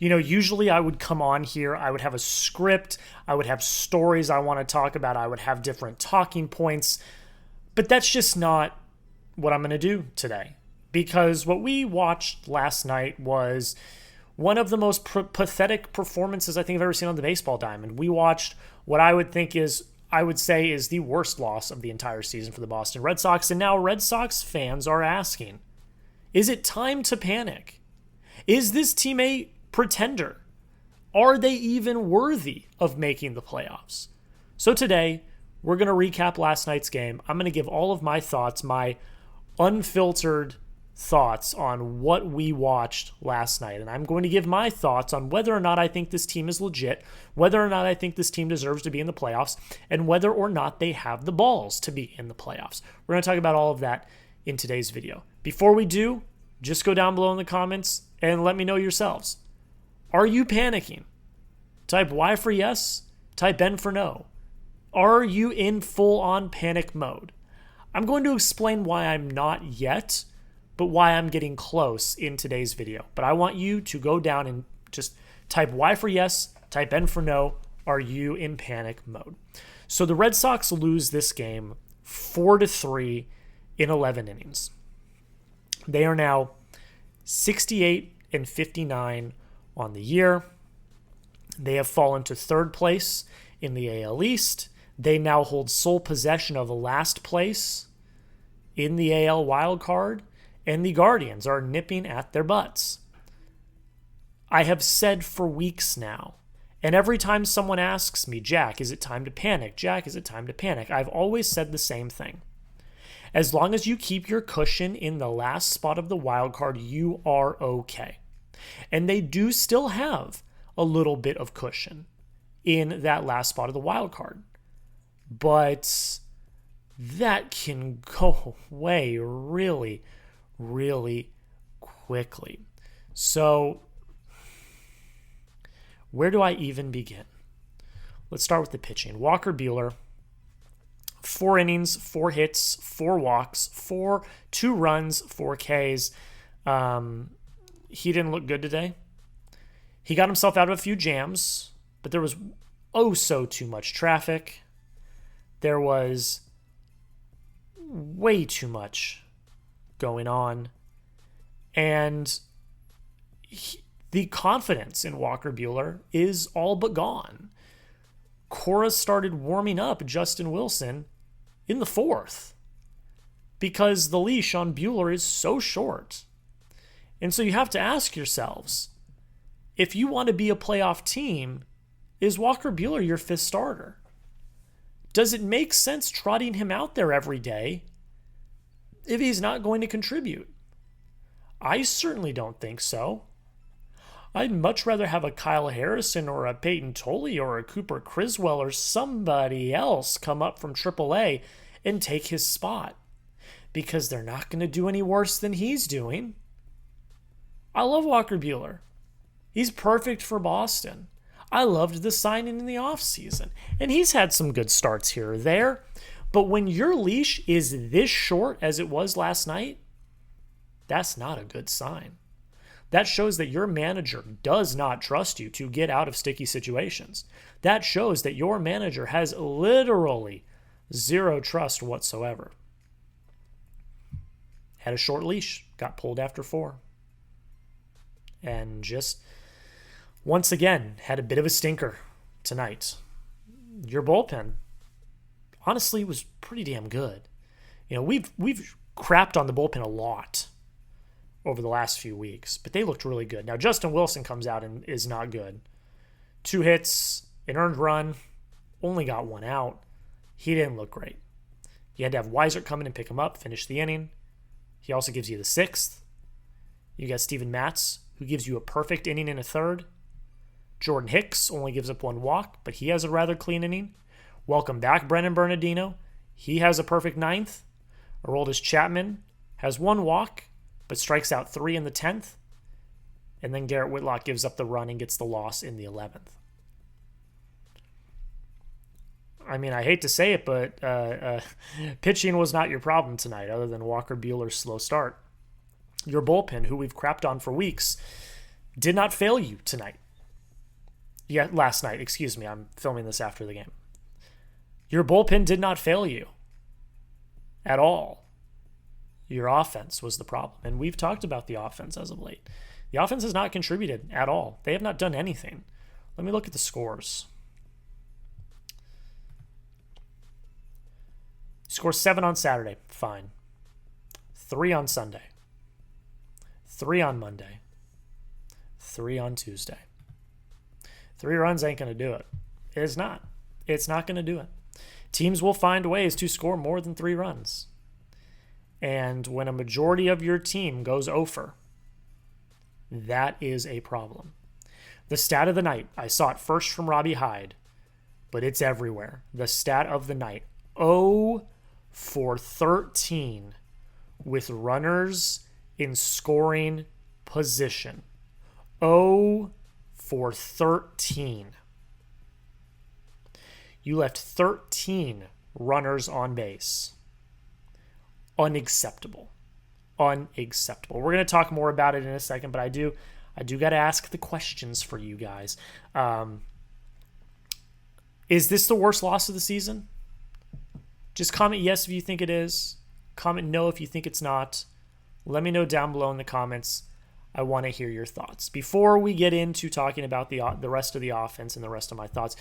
Usually I would come on here, I would have a script, I would have stories I want to talk about, I would have different talking points, but that's just not what I'm going to do today. Because what we watched last night was one of the most pathetic performances I think I've ever seen on the baseball diamond. We watched what I would say is the worst loss of the entire season for the Boston Red Sox, and now Red Sox fans are asking, is it time to panic? Is this team a pretender? Are they even worthy of making the playoffs? So today, we're going to recap last night's game. I'm going to give all of my thoughts, my unfiltered thoughts on what we watched last night. And I'm going to give my thoughts on whether or not I think this team is legit, whether or not I think this team deserves to be in the playoffs, and whether or not they have the balls to be in the playoffs. We're going to talk about all of that in today's video. Before we do, just go down below in the comments and let me know yourselves. Are you panicking? Type Y for yes, type N for no. Are you in full-on panic mode? I'm going to explain why I'm not yet, but why I'm getting close in today's video. But I want you to go down and just type Y for yes, type N for no. Are you in panic mode? So the Red Sox lose this game 4-3 in 11 innings. They are now 68-59 on the year. They have fallen to third place in the AL East. They now hold sole possession of last place in the AL wild card, and the Guardians are nipping at their butts. I have said for weeks now, and every time someone asks me, Jack, is it time to panic? Jack, is it time to panic? I've always said the same thing. As long as you keep your cushion in the last spot of the wild card, you are okay. And they do still have a little bit of cushion in that last spot of the wild card. But that can go away really, really quickly. So where do I even begin? Let's start with the pitching. Walker Buehler, 4 innings, 4 hits, 4 walks, 2 runs, 4 Ks. He didn't look good today. He got himself out of a few jams, but there was so too much traffic. There was way too much going on. And the confidence in Walker Buehler is all but gone. Cora started warming up Justin Wilson in the 4th because the leash on Buehler is so short. And so you have to ask yourselves, if you want to be a playoff team, is Walker Buehler your 5th starter? Does it make sense trotting him out there every day if he's not going to contribute? I certainly don't think so. I'd much rather have a Kyle Harrison or a Peyton Tolley or a Cooper Criswell or somebody else come up from AAA and take his spot, because they're not going to do any worse than he's doing. I love Walker Buehler. He's perfect for Boston. I loved the signing in the offseason, and he's had some good starts here or there. But when your leash is this short as it was last night, that's not a good sign. That shows that your manager does not trust you to get out of sticky situations. That shows that your manager has literally zero trust whatsoever. Had a short leash, got pulled after 4. And just, once again, had a bit of a stinker tonight. Your bullpen, honestly, was pretty damn good. We've crapped on the bullpen a lot over the last few weeks, but they looked really good. Now, Justin Wilson comes out and is not good. 2 hits, an earned run, only got 1 out. He didn't look great. You had to have Weiser come in and pick him up, finish the inning. He also gives you the 6th. You got Steven Matz, who gives you a perfect inning in a 3rd. Jordan Hicks only gives up 1 walk, but he has a rather clean inning. Welcome back, Brennan Bernardino. He has a perfect 9th. Aroldis Chapman has 1 walk, but strikes out 3 in the 10th. And then Garrett Whitlock gives up the run and gets the loss in the 11th. I mean, I hate to say it, but pitching was not your problem tonight, other than Walker Buehler's slow start. Your bullpen, who we've crapped on for weeks, did not fail you tonight. Yeah, last night, excuse me. I'm filming this after the game. Your bullpen did not fail you at all. Your offense was the problem. And we've talked about the offense as of late. The offense has not contributed at all. They have not done anything. Let me look at the scores. Score 7 on Saturday. Fine. 3 on Sunday. 3 on Monday. 3 on Tuesday. 3 runs ain't going to do it. It's not. It's not going to do it. Teams will find ways to score more than 3 runs. And when a majority of your team goes over, that is a problem. The stat of the night, I saw it first from Robbie Hyde, but it's everywhere. The stat of the night, 0 for 13 with runners in scoring position. 0 for 13. You left 13 runners on base. Unacceptable. Unacceptable. We're going to talk more about it in a second, but I do got to ask the questions for you guys. Is this the worst loss of the season? Just comment yes if you think it is. Comment no if you think it's not. Let me know down below in the comments. I want to hear your thoughts. Before we get into talking about the rest of the offense and the rest of my thoughts,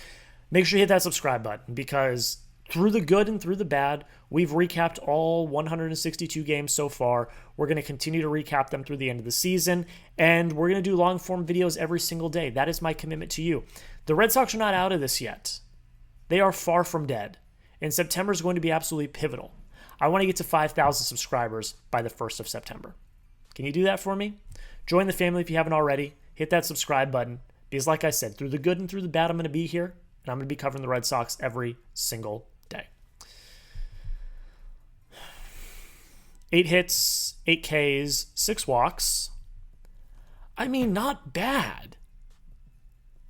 make sure you hit that subscribe button, because through the good and through the bad, we've recapped all 162 games so far. We're going to continue to recap them through the end of the season, and we're going to do long-form videos every single day. That is my commitment to you. The Red Sox are not out of this yet. They are far from dead, and September is going to be absolutely pivotal. I want to get to 5,000 subscribers by the 1st of September. Can you do that for me? Join the family if you haven't already. Hit that subscribe button, because like I said, through the good and through the bad, I'm going to be here, and I'm going to be covering the Red Sox every single day. 8 hits, 8 Ks, 6 walks. I mean, not bad.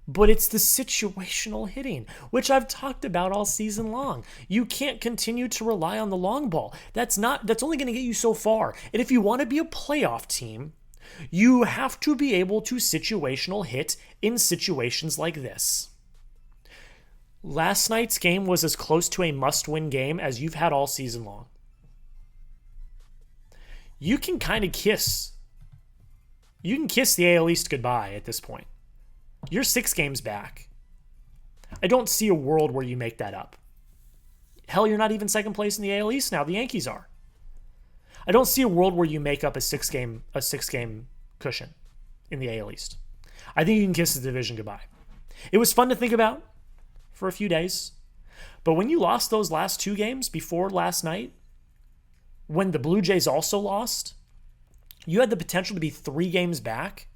But it's the situational hitting, which I've talked about all season long. You can't continue to rely on the long ball. That's only going to get you so far. And if you want to be a playoff team, you have to be able to situational hit in situations like this. Last night's game was as close to a must-win game as you've had all season long. You can kind of kiss. You can kiss the AL East goodbye at this point. You're 6 games back. I don't see a world where you make that up. Hell, you're not even second place in the AL East now. The Yankees are. I don't see a world where you make up a six game cushion in the AL East. I think you can kiss the division goodbye. It was fun to think about for a few days, but when you lost those last 2 games before last night, when the Blue Jays also lost, you had the potential to be 3 games back.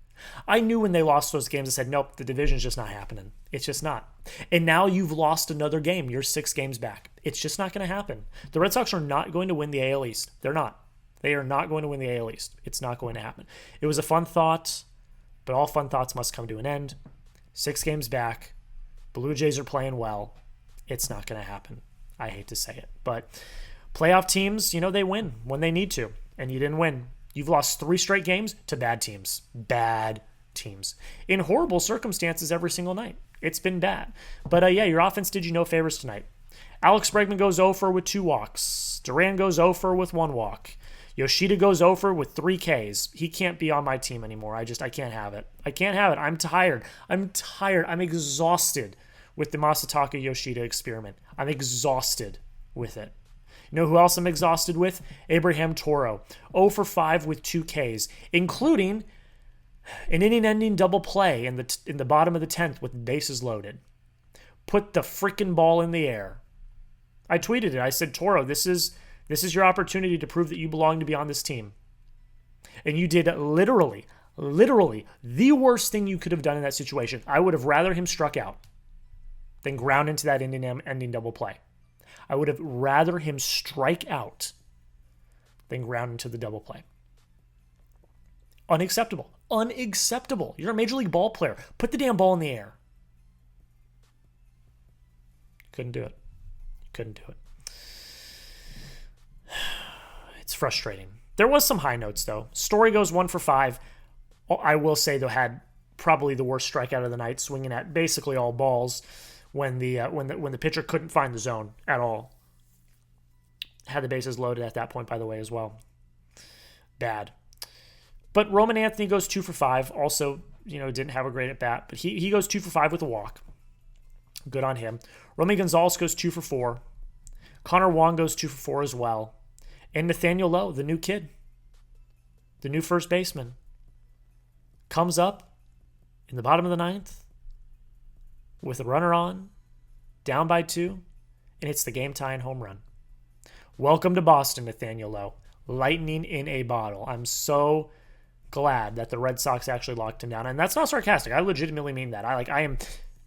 I knew when they lost those games, I said, nope, the division's just not happening. It's just not. And now you've lost another game. You're 6 games back. It's just not going to happen. The Red Sox are not going to win the AL East. They're not. They are not going to win the AL East. It's not going to happen. It was a fun thought, but all fun thoughts must come to an end. 6 games back. Blue Jays are playing well. It's not going to happen. I hate to say it. But playoff teams, they win when they need to. And you didn't win. You've lost 3 straight games to bad teams. Bad teams. In horrible circumstances every single night. It's been bad. But your offense did you no favors tonight. Alex Bregman goes 0 for with 2 walks. Duran goes 0 for with 1 walk. Yoshida goes 0 for with 3 Ks. He can't be on my team anymore. I can't have it. I can't have it. I'm tired. I'm exhausted with the Masataka Yoshida experiment. I'm exhausted with it. You know who else I'm exhausted with? Abraham Toro. 0 for 5 with 2 Ks, including an inning-ending double play in the bottom of the 10th with bases loaded. Put the freaking ball in the air. I tweeted it. I said, Toro, this is your opportunity to prove that you belong to be on this team. And you did literally the worst thing you could have done in that situation. I would have rather him struck out than ground into that ending double play. I would have rather him strike out than ground into the double play. Unacceptable. Unacceptable. You're a Major League ball player. Put the damn ball in the air. Couldn't do it. Couldn't do it. It's frustrating. There was some high notes, though. Story goes 1 for 5. I will say, though, had probably the worst strikeout of the night, swinging at basically all balls when the pitcher couldn't find the zone at all. Had the bases loaded at that point, by the way, as well. Bad. But Roman Anthony goes 2 for 5. Also, didn't have a great at bat, but he goes 2 for 5 with a walk. Good on him. Romy Gonzalez goes 2 for 4. Connor Wong goes 2 for 4 as well. And Nathaniel Lowe, the new kid, the new first baseman, comes up in the bottom of the ninth with a runner on, down by 2, and hits the game-tying home run. Welcome to Boston, Nathaniel Lowe. Lightning in a bottle. I'm so glad that the Red Sox actually locked him down. And that's not sarcastic. I legitimately mean that.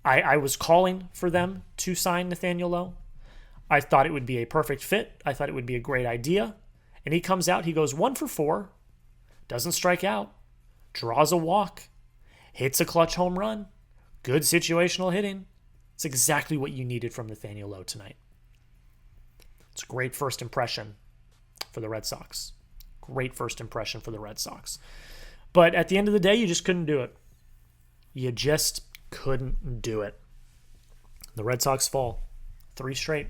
I was calling for them to sign Nathaniel Lowe. I thought it would be a perfect fit. I thought it would be a great idea. And he comes out, he goes 1 for 4, doesn't strike out, draws a walk, hits a clutch home run, good situational hitting. It's exactly what you needed from Nathaniel Lowe tonight. It's a great first impression for the Red Sox. Great first impression for the Red Sox. But at the end of the day, you just couldn't do it. You just couldn't do it. The Red Sox fall 3 straight.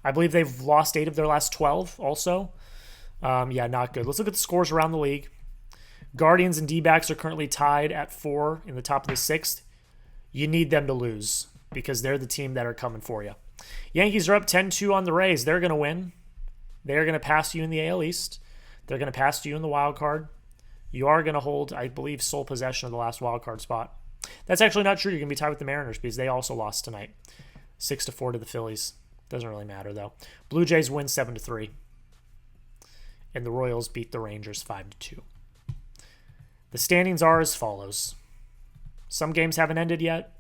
I believe they've lost 8 of their last 12 also. Not good. Let's look at the scores around the league. Guardians and D-backs are currently tied at 4 in the top of the 6th. You need them to lose because they're the team that are coming for you. Yankees are up 10-2 on the Rays. They're going to win. They're going to pass you in the AL East. They're going to pass you in the wild card. You are going to hold, I believe, sole possession of the last wild card spot. That's actually not true. You're going to be tied with the Mariners because they also lost tonight. 6-4 to the Phillies. Doesn't really matter, though. Blue Jays win 7-3. And the Royals beat the Rangers 5-2. The standings are as follows. Some games haven't ended yet,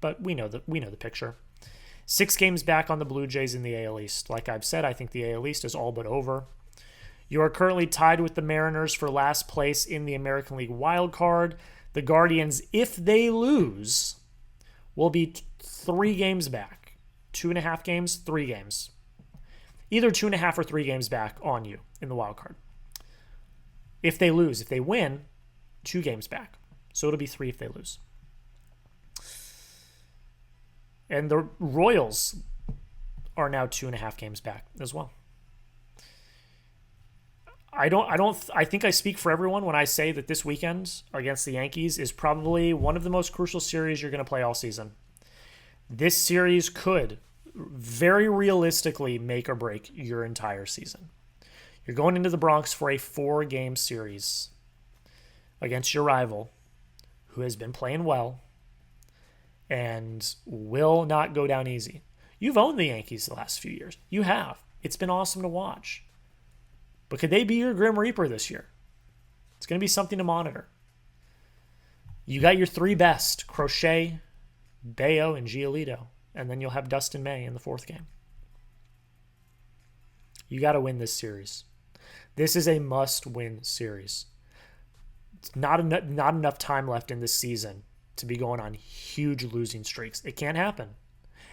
but we know the picture. 6 games back on the Blue Jays in the AL East. Like I've said, I think the AL East is all but over. You are currently tied with the Mariners for last place in the American League wild card. The Guardians, if they lose, will be 3 games back. 2.5 games, 3 games. Either 2.5 or 3 games back on you in the wild card. If they lose, if they win, 2 games back. So it'll be 3 if they lose. And the Royals are now 2.5 games back as well. I think I speak for everyone when I say that this weekend against the Yankees is probably one of the most crucial series you're going to play all season. This series could very realistically make or break your entire season. You're going into the Bronx for a 4-game series against your rival who has been playing well and will not go down easy. You've owned the Yankees the last few years. You have. It's been awesome to watch. But could they be your Grim Reaper this year? It's going to be something to monitor. You got your 3 best, Crochet, Bayo, and Giolito. And then you'll have Dustin May in the 4th game. You got to win this series. This is a must-win series. It's not enough time left in this season to be going on huge losing streaks. It can't happen.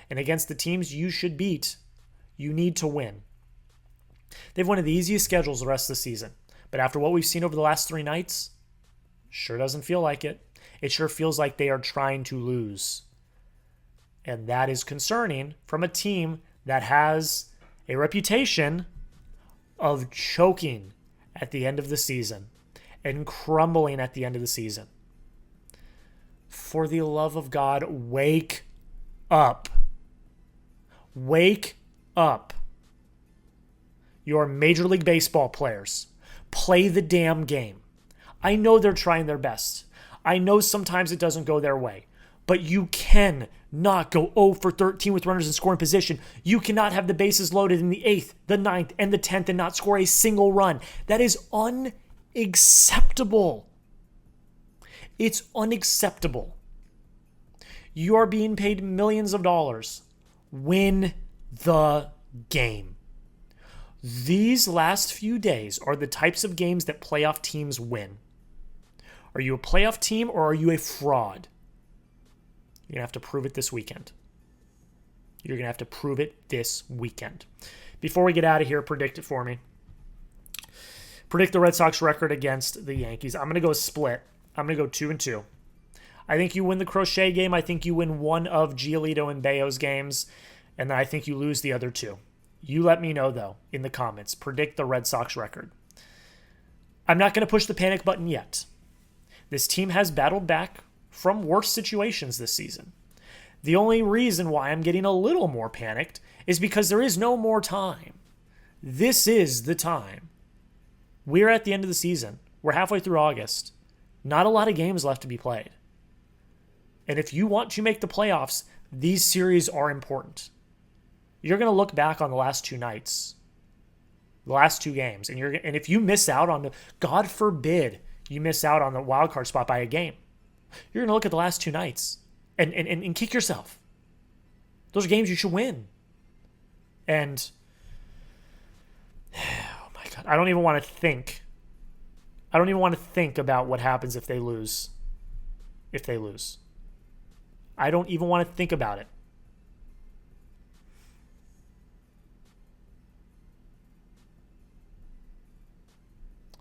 And against the teams you should beat, you need to win. They've one of the easiest schedules the rest of the season. But after what we've seen over the last 3 nights, sure doesn't feel like it. It sure feels like they are trying to lose. And that is concerning from a team that has a reputation of choking at the end of the season and crumbling at the end of the season. For the love of God, wake up. Wake up. You're Major League Baseball players. Play the damn game. I know they're trying their best. I know sometimes it doesn't go their way. But you can not go 0 for 13 with runners in scoring position. You cannot have the bases loaded in the 8th, the 9th, and the 10th and not score a single run. That is unacceptable. It's unacceptable. You are being paid millions of dollars. Win the game. These last few days are the types of games that playoff teams win. Are you a playoff team or are you a fraud? You're going to have to prove it this weekend. You're going to have to prove it this weekend. Before we get out of here, predict it for me. Predict the Red Sox record against the Yankees. I'm going to go split. I'm going to go 2-2. I think you win the Crochet game. I think you win one of Giolito and Bayo's games, and then I think you lose the other two. You let me know, though, in the comments. Predict the Red Sox record. I'm not going to push the panic button yet. This team has battled back from worse situations this season. The only reason why I'm getting a little more panicked is because there is no more time. This is the time. We're at the end of the season. We're halfway through August. Not a lot of games left to be played. And if you want to make the playoffs, these series are important. You're going to look back on the last two nights, the last two games, and if you miss out on God forbid, you miss out on the wild card spot by a game, you're going to look at the last two nights and kick yourself. Those are games you should win. And oh my God, I don't even want to think. I don't even want to think about what happens if they lose. I don't even want to think about it.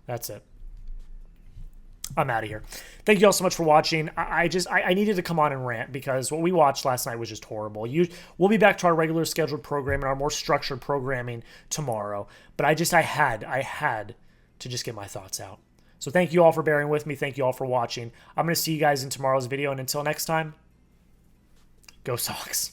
That's it. I'm out of here. Thank you all so much for watching. I needed to come on and rant because what we watched last night was just horrible. We'll be back to our regular scheduled program and our more structured programming tomorrow. But I had to just get my thoughts out. So thank you all for bearing with me. Thank you all for watching. I'm going to see you guys in tomorrow's video. And until next time, go Sox.